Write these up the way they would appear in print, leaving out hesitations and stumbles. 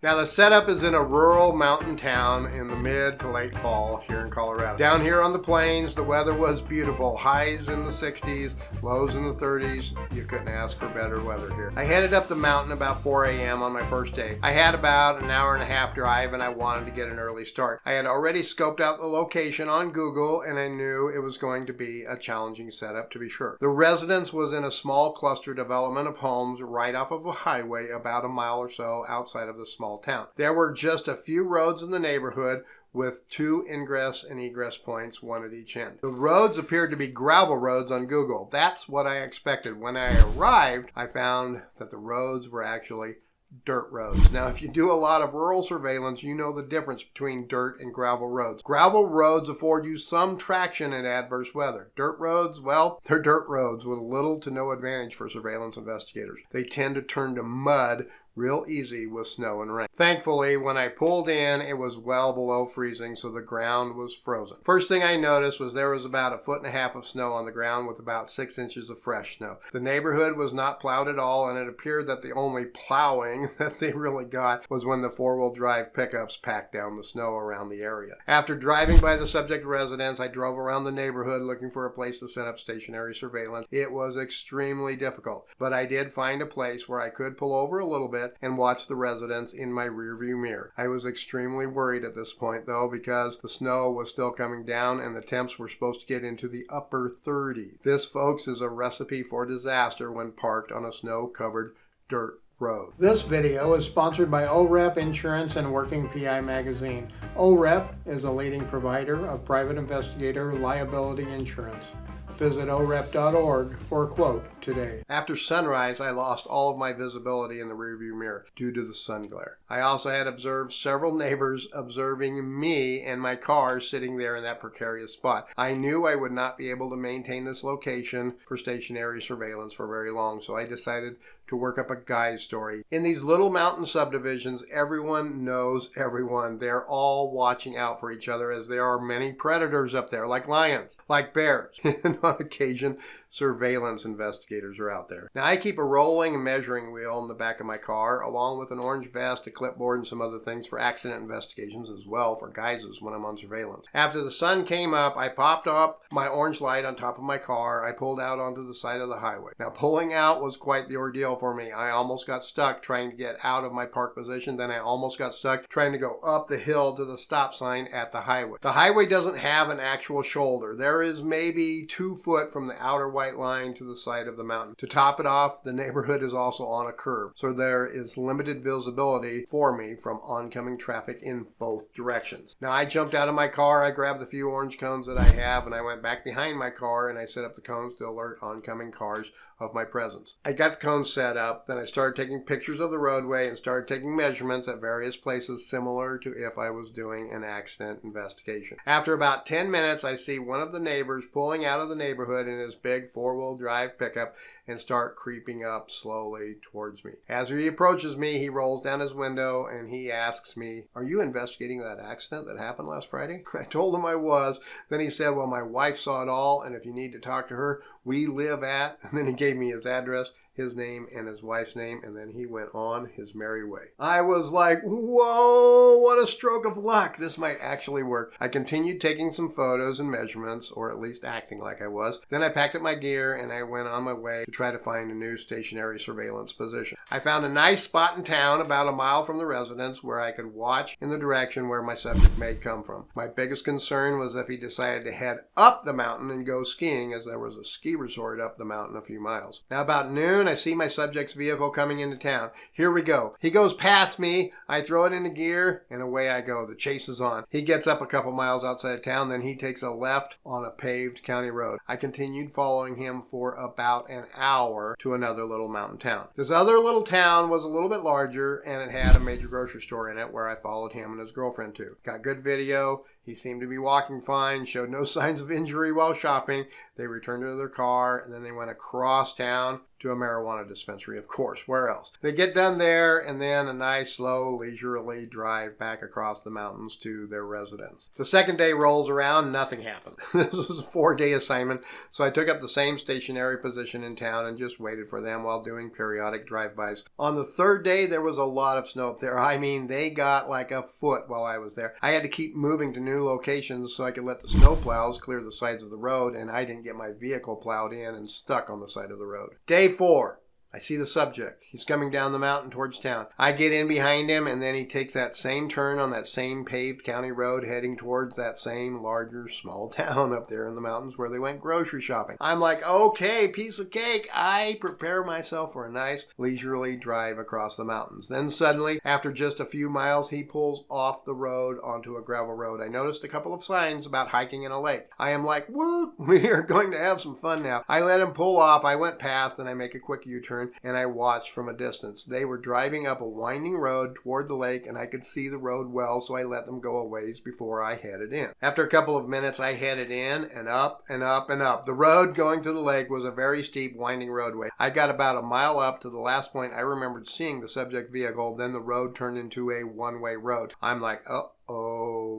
Now the setup is in a rural mountain town in the mid to late fall here in Colorado. Down here on the plains, the weather was beautiful. Highs in the 60s, lows in the 30s. You couldn't ask for better weather here. I headed up the mountain about 4 a.m. on my first day. I had about an hour and a half drive and I wanted to get an early start. I had already scoped out the location on Google and I knew it was going to be a challenging setup, to be sure. The residence was in a small cluster development of homes right off of a highway about a mile or so outside of the small town. There were just a few roads in the neighborhood with 2 ingress and egress points, one at each end. The roads appeared to be gravel roads on Google. That's what I expected. When I arrived, I found that the roads were actually dirt roads. Now, if you do a lot of rural surveillance, you know the difference between dirt and gravel roads. Gravel roads afford you some traction in adverse weather. Dirt roads, well, they're dirt roads with little to no advantage for surveillance investigators. They tend to turn to mud real easy with snow and rain. Thankfully, when I pulled in, it was well below freezing, so the ground was frozen. First thing I noticed was there was about 1.5 feet of snow on the ground with about 6 inches of fresh snow. The neighborhood was not plowed at all, and it appeared that the only plowing that they really got was when the 4-wheel drive pickups packed down the snow around the area. After driving by the subject residence, I drove around the neighborhood looking for a place to set up stationary surveillance. It was extremely difficult, but I did find a place where I could pull over a little bit and watch the residents in my rearview mirror. I was extremely worried at this point though, because the snow was still coming down and the temps were supposed to get into the upper 30s. This, folks, is a recipe for disaster when parked on a snow-covered dirt road. This video is sponsored by OREP Insurance and Working PI Magazine. OREP is a leading provider of private investigator liability insurance. Visit orep.org for a quote today. After sunrise, I lost all of my visibility in the rearview mirror due to the sun glare. I also had observed several neighbors observing me and my car sitting there in that precarious spot. I knew I would not be able to maintain this location for stationary surveillance for very long, so I decided to work up a guy's story. In these little mountain subdivisions, everyone knows everyone. They're all watching out for each other, as there are many predators up there, like lions, like bears, and on occasion, surveillance investigators are out there. Now, I keep a rolling and measuring wheel in the back of my car, along with an orange vest, a clipboard, and some other things for accident investigations as well, for guises when I'm on surveillance. After the sun came up, I popped up my orange light on top of my car. I pulled out onto the side of the highway. Now, pulling out was quite the ordeal for me. I almost got stuck trying to get out of my park position. Then I almost got stuck trying to go up the hill to the stop sign at the highway. The highway doesn't have an actual shoulder. There is maybe 2 foot from the outer white line to the side of the mountain. To top it off, the neighborhood is also on a curve, so there is limited visibility for me from oncoming traffic in both directions. Now, I jumped out of my car, I grabbed the few orange cones that I have, and I went back behind my car and I set up the cones to alert oncoming cars of my presence. I got the cones set up, then I started taking pictures of the roadway and started taking measurements at various places similar to if I was doing an accident investigation. After about 10 minutes, I see one of the neighbors pulling out of the neighborhood in his big 4-wheel drive pickup and start creeping up slowly towards me. As he approaches me, he rolls down his window and he asks me, "Are you investigating that accident that happened last Friday?" I told him I was. Then he said, "Well, my wife saw it all, and if you need to talk to her, we live at," and then he gave me his address, his name, and his wife's name, and then he went on his merry way. I was like, whoa, what a stroke of luck. This might actually work. I continued taking some photos and measurements, or at least acting like I was. Then I packed up my gear and I went on my way to try to find a new stationary surveillance position. I found a nice spot in town about a mile from the residence where I could watch in the direction where my subject may come from. My biggest concern was if he decided to head up the mountain and go skiing, as there was a ski resort up the mountain a few miles. Now, about noon, I see my subject's vehicle coming into town. Here we go. He goes past me. I throw it into gear, and away I go. The chase is on. He gets up a couple miles outside of town, then he takes a left on a paved county road. I continued following him for about an hour to another little mountain town. This other little town was a little bit larger, and it had a major grocery store in it where I followed him and his girlfriend to. Got good video. He seemed to be walking fine, showed no signs of injury while shopping. They returned to their car, and then they went across town to a marijuana dispensary, of course. Where else? They get done there, and then a nice, slow, leisurely drive back across the mountains to their residence. The second day rolls around, nothing happened. This was a 4-day assignment, so I took up the same stationary position in town and just waited for them while doing periodic drive-bys. On the third day, there was a lot of snow up there. I mean, they got like a foot while I was there. I had to keep moving to new locations so I could let the snow plows clear the sides of the road, and I didn't get my vehicle plowed in and stuck on the side of the road. Day 4. I see the subject. He's coming down the mountain towards town. I get in behind him, and then he takes that same turn on that same paved county road heading towards that same larger small town up there in the mountains where they went grocery shopping. I'm like, okay, piece of cake. I prepare myself for a nice leisurely drive across the mountains. Then suddenly, after just a few miles, he pulls off the road onto a gravel road. I noticed a couple of signs about hiking in a lake. I am like, woo, we are going to have some fun now. I let him pull off. I went past, and I make a quick U-turn, and I watched from a distance. They were driving up a winding road toward the lake, and I could see the road well, so I let them go a ways before I headed in. After a couple of minutes, I headed in and up and up and up. The road going to the lake was a very steep, winding roadway. I got about a mile up to the last point. I remembered seeing the subject vehicle. Then the road turned into a one-way road. I'm like, oh,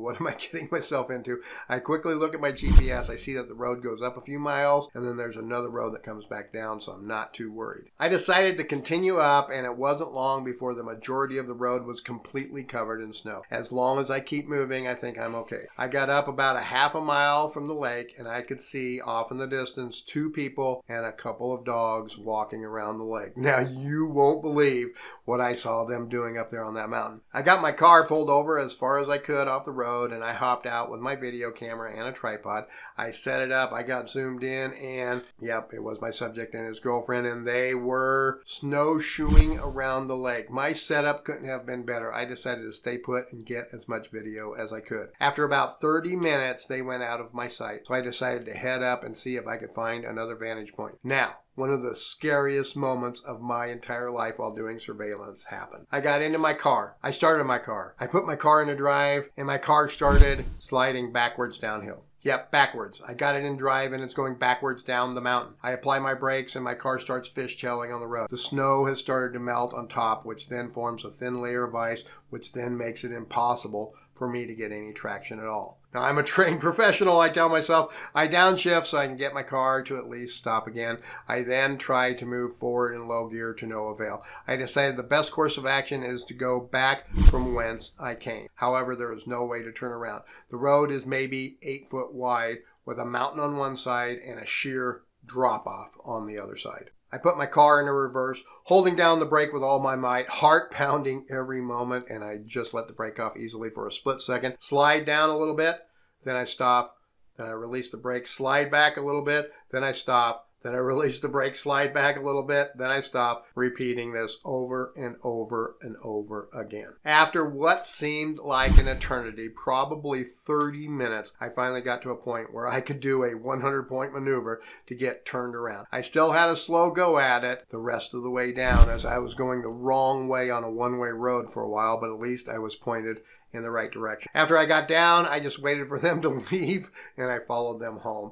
what am I getting myself into? I quickly look at my GPS. I see that the road goes up a few miles, and then there's another road that comes back down, so I'm not too worried. I decided to continue up, and it wasn't long before the majority of the road was completely covered in snow. As long as I keep moving, I think I'm okay. I got up about a half a mile from the lake, and I could see off in the distance 2 people and a couple of dogs walking around the lake. Now, you won't believe what I saw them doing up there on that mountain. I got my car pulled over as far as I could off the road, and I hopped out with my video camera and a tripod. I set it up, I got zoomed in, and yep, it was my subject and his girlfriend, and they were snowshoeing around the lake. My setup couldn't have been better. I decided to stay put and get as much video as I could. After about 30 minutes, they went out of my sight, so I decided to head up and see if I could find another vantage point. Now, one of the scariest moments of my entire life while doing surveillance happened. I got into my car. I started my car. I put my car into drive, and my car started sliding backwards downhill. Yep, backwards. I got it in drive, and it's going backwards down the mountain. I apply my brakes, and my car starts fishtailing on the road. The snow has started to melt on top, which then forms a thin layer of ice, which then makes it impossible for me to get any traction at all. Now, I'm a trained professional, I tell myself. I downshift so I can get my car to at least stop again. I then try to move forward in low gear to no avail. I decided the best course of action is to go back from whence I came. However, there is no way to turn around. The road is maybe 8 foot wide with a mountain on one side and a sheer drop-off on the other side. I put my car into reverse, holding down the brake with all my might, heart pounding every moment, and I just let the brake off easily for a split second. Slide down a little bit, then I stop, then I release the brake, slide back a little bit, then I stop, then I release the brake, slide back a little bit, then I stop, repeating this over and over and over again. After what seemed like an eternity, probably 30 minutes, I finally got to a point where I could do a 100-point maneuver to get turned around. I still had a slow go at it the rest of the way down as I was going the wrong way on a one-way road for a while, but at least I was pointed in the right direction. After I got down, I just waited for them to leave, and I followed them home.